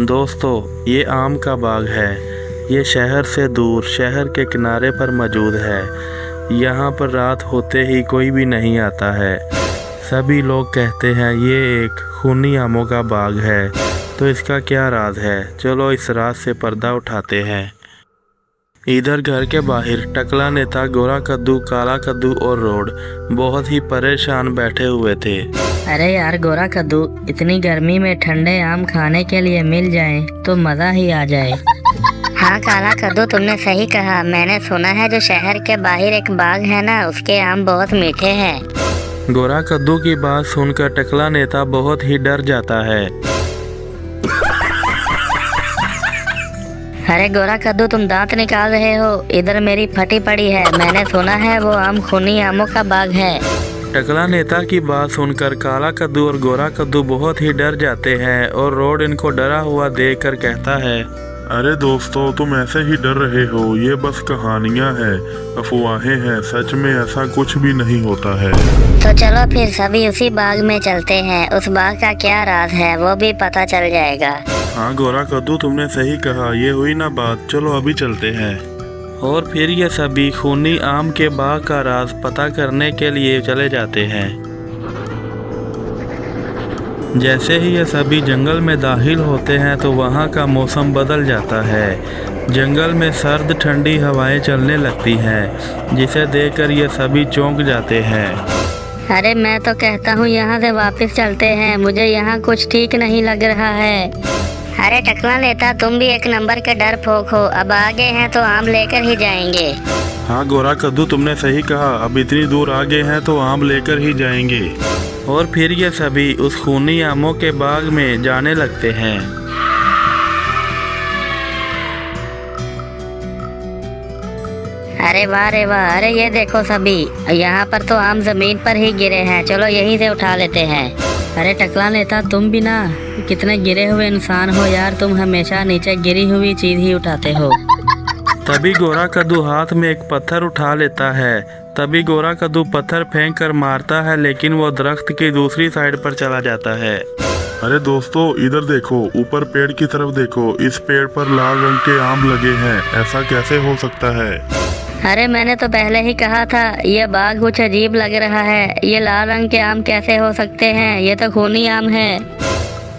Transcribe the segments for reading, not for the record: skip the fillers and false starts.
दोस्तों, ये आम का बाग है। ये शहर से दूर शहर के किनारे पर मौजूद है। यहाँ पर रात होते ही कोई भी नहीं आता है। सभी लोग कहते हैं ये एक खूनी आमों का बाग है। तो इसका क्या राज है? चलो इस राज से पर्दा उठाते हैं। इधर घर के बाहर टकला नेता, गोरा कद्दू, काला कद्दू और रोड बहुत ही परेशान बैठे हुए थे। अरे यार गोरा कद्दू, इतनी गर्मी में ठंडे आम खाने के लिए मिल जाए तो मज़ा ही आ जाए। हाँ काला कद्दू, तुमने सही कहा। मैंने सुना है जो शहर के बाहर एक बाग है ना, उसके आम बहुत मीठे हैं। गोरा कद्दू की बात सुनकर टकला नेता बहुत ही डर जाता है। अरे गोरा कद्दू, तुम दांत निकाल रहे हो? इधर मेरी फटी पड़ी है। मैंने सुना है वो आम खूनी आमों का बाग है। टकला नेता की बात सुनकर काला कद्दू और गोरा कद्दू बहुत ही डर जाते हैं और रोड इनको डरा हुआ देखकर कहता है, अरे दोस्तों, तुम ऐसे ही डर रहे हो। ये बस कहानियाँ हैं, अफवाहें हैं। सच में ऐसा कुछ भी नहीं होता है। तो चलो फिर सभी उसी बाग में चलते हैं। उस बाग का क्या राज है वो भी पता चल जाएगा। हाँ गोरा कद्दू, तुमने सही कहा। ये हुई ना बात, चलो अभी चलते हैं। और फिर ये सभी खूनी आम के बाग का राज पता करने के लिए चले जाते हैं। जैसे ही ये सभी जंगल में दाखिल होते हैं तो वहाँ का मौसम बदल जाता है। जंगल में सर्द ठंडी हवाएं चलने लगती हैं, जिसे देखकर ये सभी चौंक जाते हैं। अरे मैं तो कहता हूँ यहाँ से वापस चलते हैं। मुझे यहाँ कुछ ठीक नहीं लग रहा है। अरे टकला नेता, तुम भी एक नंबर के डर फोक हो। अब आगे हैं तो आम लेकर ही जाएंगे। हाँ गोरा कद्दू, तुमने सही कहा। अब इतनी दूर आगे हैं तो आम लेकर ही जाएंगे। और फिर ये सभी उस खूनी आमों के बाग में जाने लगते हैं। अरे वाह रे वाह! अरे ये देखो सभी, यहाँ पर तो आम जमीन पर ही गिरे हैं। चलो यहीं से उठा लेते हैं। अरे टकला नेता, तुम भी ना कितने गिरे हुए इंसान हो यार। तुम हमेशा नीचे गिरी हुई चीज ही उठाते हो। तभी गोरा कद्दू हाथ में एक पत्थर उठा लेता है। तभी गोरा कद्दू पत्थर फेंक कर मारता है, लेकिन वो दरख्त की दूसरी साइड पर चला जाता है। अरे दोस्तों, इधर देखो, ऊपर पेड़ की तरफ देखो। इस पेड़ पर लाल रंग के आम लगे हैं। ऐसा कैसे हो सकता है? अरे मैंने तो पहले ही कहा था, ये बाग कुछ अजीब लग रहा है। ये लाल रंग के आम कैसे हो सकते हैं? ये तो खूनी आम है।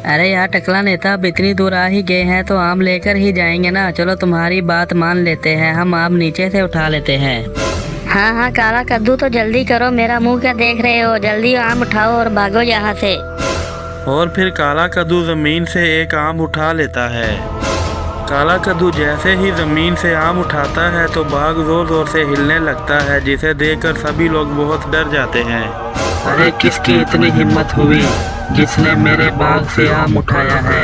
अरे यार टकला नेता, अब इतनी दूर आ ही गए हैं तो आम लेकर ही जाएंगे ना। चलो तुम्हारी बात मान लेते हैं, हम आम नीचे से उठा लेते हैं। हाँ हाँ काला कद्दू, तो जल्दी करो। मेरा मुंह क्या देख रहे हो? जल्दी आम उठाओ और भागो यहाँ से। और फिर काला कद्दू जमीन से एक आम उठा लेता है। काला कद्दू जैसे ही जमीन से आम उठाता है तो बाग जोर जोर से हिलने लगता है, जिसे देखकर सभी लोग बहुत डर जाते हैं। अरे किसकी इतनी हिम्मत हुई जिसने मेरे बाग से आम उठाया है?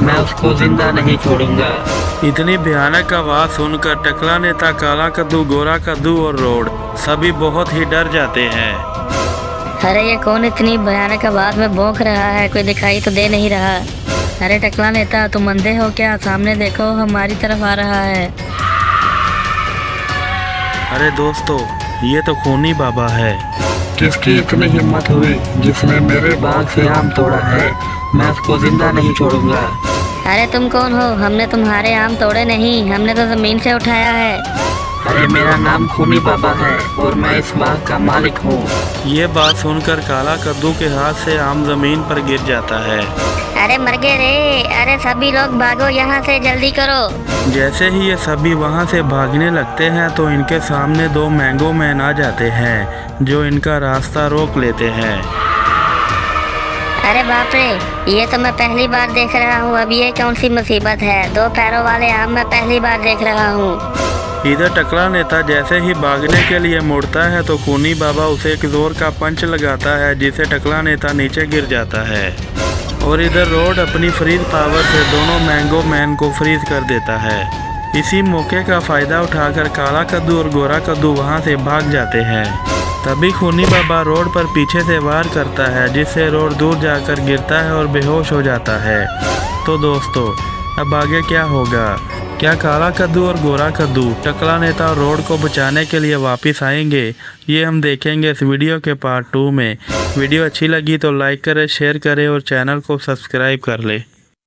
मैं उसको जिंदा नहीं छोड़ूंगा। इतनी भयानक आवाज सुनकर टकला नेता, काला कद्दू, गोरा कद्दू और रोड सभी बहुत ही डर जाते हैं। अरे ये कौन इतनी भयानक आवाज में भौंक रहा है? कोई दिखाई तो दे नहीं रहा। अरे टकला नेता, तुम अंधे हो क्या? सामने देखो, हमारी तरफ आ रहा है। अरे दोस्तों, ये तो खूनी बाबा है। किसकी इतनी हिम्मत हुई जिसने मेरे बाग से आम तोड़ा है? मैं उसको जिंदा नहीं छोड़ूंगा। अरे तुम कौन हो? हमने तुम्हारे आम तोड़े नहीं, हमने तो जमीन से उठाया है। अरे मेरा नाम खूनी बाबा है और मैं इस बाग का मालिक हूँ। ये बात सुनकर काला कद्दू के हाथ से आम जमीन पर गिर जाता है। अरे मर गए रे! अरे सभी लोग भागो यहाँ से, जल्दी करो। जैसे ही ये सभी वहाँ से भागने लगते हैं तो इनके सामने दो मैंगो मैन आ जाते हैं, जो इनका रास्ता रोक लेते हैं। अरे बाप रे! ये तो मैं पहली बार देख रहा हूँ। अब ये कौन सी मुसीबत है? दो पैरों वाले आम मैं पहली बार देख रहा हूँ। इधर टकला नेता जैसे ही भागने के लिए मुड़ता है तो खूनी बाबा उसे एक जोर का पंच लगाता है, जिसे टकला नेता नीचे गिर जाता है। और इधर रोड अपनी फ्रीज पावर से दोनों मैंगो मैन को फ्रीज कर देता है। इसी मौके का फायदा उठाकर काला कद्दू और गोरा कद्दू वहां से भाग जाते हैं। तभी खूनी बाबा रोड पर पीछे से वार करता है, जिससे रोड दूर जाकर गिरता है और बेहोश हो जाता है। तो दोस्तों, अब आगे क्या होगा? क्या काला कद्दू और गोरा कद्दू टकला नेता और रोड को बचाने के लिए वापस आएंगे? ये हम देखेंगे इस वीडियो के पार्ट 2 में। वीडियो अच्छी लगी तो लाइक करें, शेयर करें और चैनल को सब्सक्राइब कर लें।